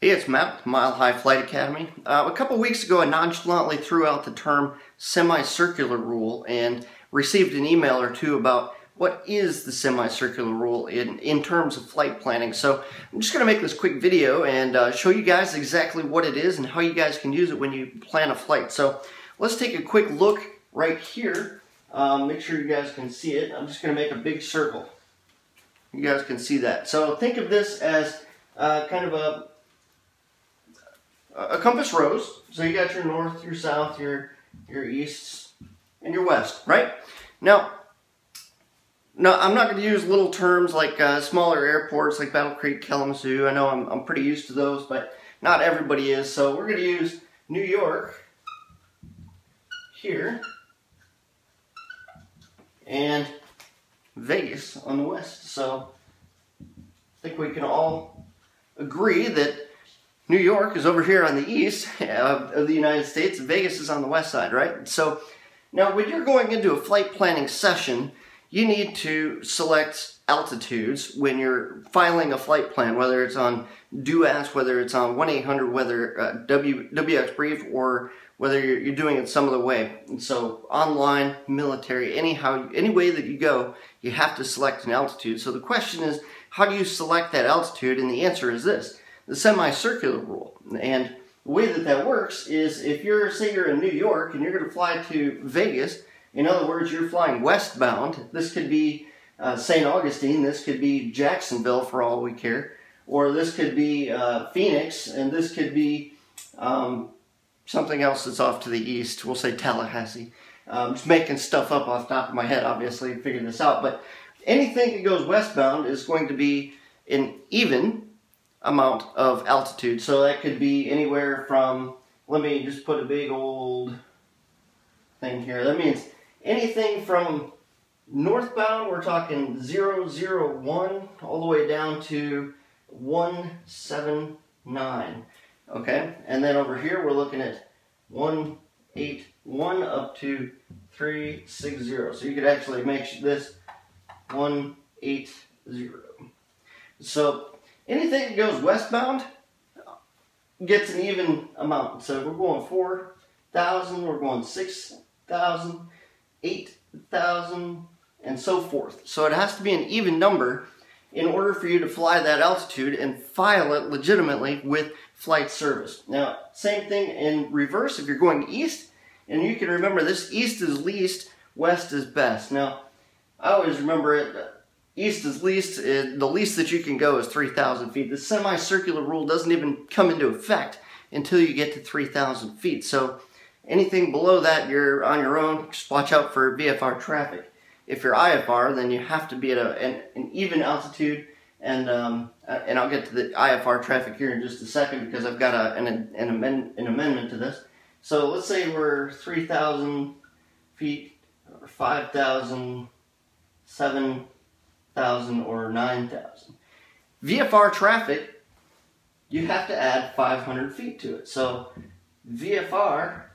Hey, it's Matt with Mile High Flight Academy. A couple weeks ago, I nonchalantly threw out the term semicircular rule and received an email or two about what is the semicircular rule in terms of flight planning. So I'm just going to make this quick video and show you guys exactly what it is and how you guys can use it when you plan a flight. So let's take a quick look right here. Make sure you guys can see it. I'm just going to make a big circle. You guys can see that. So think of this as kind of a compass rose. So you got your north, your south, your east, and your west, right? Now, I'm not going to use little terms like smaller airports like Battle Creek, Kalamazoo. I know I'm pretty used to those, but not everybody is. So we're going to use New York here and Vegas on the west. So I think we can all agree that New York is over here on the east of the United States. Vegas is on the west side, right? So now when you're going into a flight planning session, you need to select altitudes when you're filing a flight plan, whether it's on Do Ask, whether it's on 1-800, whether WX Brief, or whether you're doing it some other way. And so online, military, any way that you go, you have to select an altitude. So the question is, how do you select that altitude? And the answer is this: the semicircular rule. And the way that works is if say you're in New York and you're going to fly to Vegas, in other words, you're flying westbound. This could be St. Augustine, this could be Jacksonville for all we care, or this could be Phoenix, and this could be something else that's off to the east. We'll say Tallahassee. Just making stuff up off the top of my head, obviously, figuring this out. But anything that goes westbound is going to be an even amount of altitude. So that could be anywhere from, let me just put a big old thing here. That means anything from northbound, we're talking 001 all the way down to 179. Okay, and then over here we're looking at 181 up to 360. So you could actually make this 180. So anything that goes westbound gets an even amount. So we're going 4,000, we're going 6,000, 8,000, and so forth. So it has to be an even number in order for you to fly that altitude and file it legitimately with flight service. Now, same thing in reverse if you're going east, and you can remember this: east is least, west is best. Now, I always remember it. East is least. The least that you can go is 3,000 feet. The semicircular rule doesn't even come into effect until you get to 3,000 feet. So anything below that, you're on your own. Just watch out for VFR traffic. If you're IFR, then you have to be at an even altitude. And I'll get to the IFR traffic here in just a second because I've got an amendment to this. So let's say we're 3,000 feet, or 5,000, 7,000, or 9,000. VFR traffic, you have to add 500 feet to it. So VFR,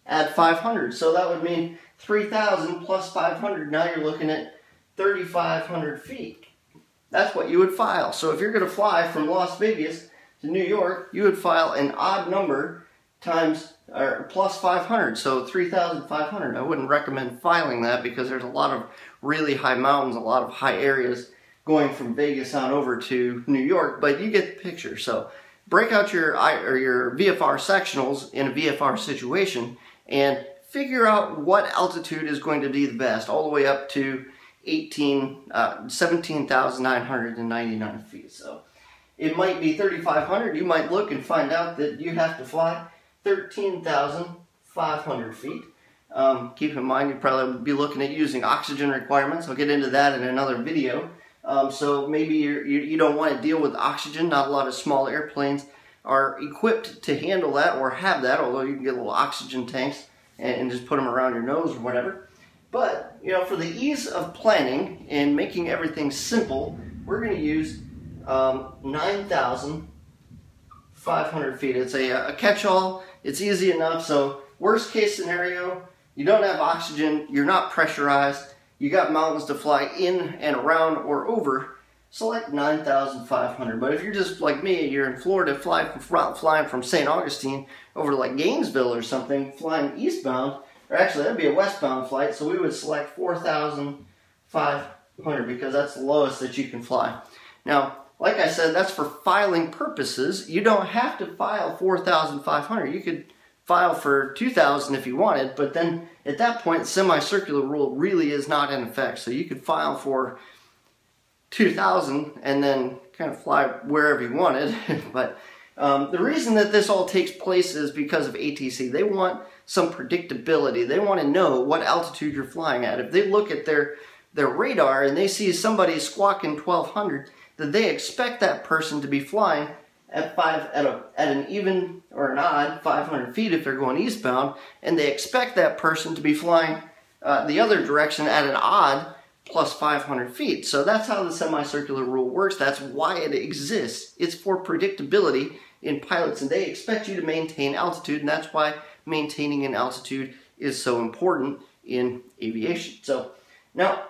add 500. So that would mean 3,000 plus 500. Now you're looking at 3,500 feet. That's what you would file. So if you're going to fly from Las Vegas to New York, you would file an odd number times or plus 500, so 3,500. I wouldn't recommend filing that because there's a lot of really high mountains, a lot of high areas going from Vegas on over to New York, but you get the picture. So break out your VFR sectionals in a VFR situation and figure out what altitude is going to be the best, all the way up to 17,999 feet. So it might be 3,500. You might look and find out that you have to fly 13,500 feet. Keep in mind, you'd probably be looking at using oxygen requirements. I'll get into that in another video. So maybe you don't want to deal with oxygen. Not a lot of small airplanes are equipped to handle that or have that, although you can get little oxygen tanks and just put them around your nose or whatever. But, for the ease of planning and making everything simple, we're going to use 9,500 feet. It's a catch-all. It's easy enough. So worst case scenario, you don't have oxygen, you're not pressurized, you got mountains to fly in and around or over. select 9,500. But if you're just like me, you're in Florida, flying from St. Augustine over to like Gainesville or something, flying eastbound, or actually that'd be a westbound flight, so we would select 4,500 because that's the lowest that you can fly. Now, like I said, that's for filing purposes. You don't have to file 4,500. You could file for 2,000 if you wanted, but then at that point, the semicircular rule really is not in effect. So you could file for 2,000 and then kind of fly wherever you wanted. But the reason that this all takes place is because of ATC. They want some predictability. They want to know what altitude you're flying at. If they look at their radar and they see somebody squawking 1,200, then they expect that person to be flying at an even or an odd 500 feet if they're going eastbound, and they expect that person to be flying the other direction at an odd plus 500 feet. So that's how the semicircular rule works. That's why it exists. It's for predictability in pilots, and they expect you to maintain altitude, and that's why maintaining an altitude is so important in aviation. So now,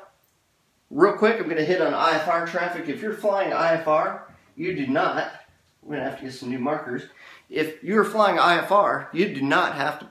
real quick, I'm going to hit on IFR traffic. If you're flying IFR, you do not, we're going to have to get some new markers. If you're flying IFR, you do not have to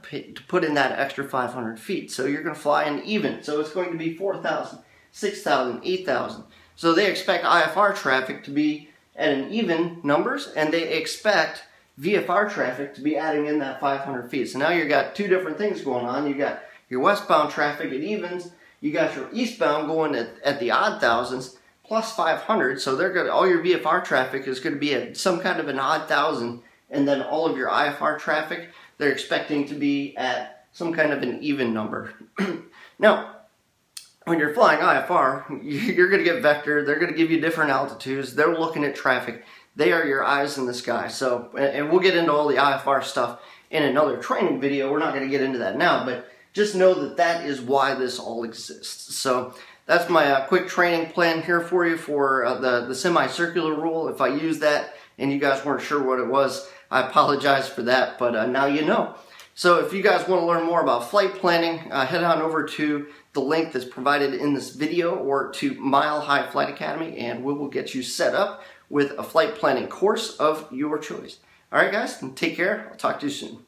put in that extra 500 feet. So you're going to fly an even. So it's going to be 4,000, 6,000, 8,000. So they expect IFR traffic to be at an even numbers, and they expect VFR traffic to be adding in that 500 feet. So now you've got two different things going on. You've got your westbound traffic at evens. You got your eastbound going at the odd thousands plus 500. So all your VFR traffic is going to be at some kind of an odd thousand, and then all of your IFR traffic they're expecting to be at some kind of an even number. Now, when you're flying IFR, you're going to get vector. They're going to give you different altitudes. They're looking at traffic. They are your eyes in the sky. So, and we'll get into all the IFR stuff in another training video. We're not going to get into that now, but just know that that is why this all exists. So that's my quick training plan here for you for the semicircular rule. If I use that and you guys weren't sure what it was, I apologize for that, but now you know. So if you guys want to learn more about flight planning, head on over to the link that's provided in this video or to Mile High Flight Academy, and we will get you set up with a flight planning course of your choice. All right, guys, take care. I'll talk to you soon.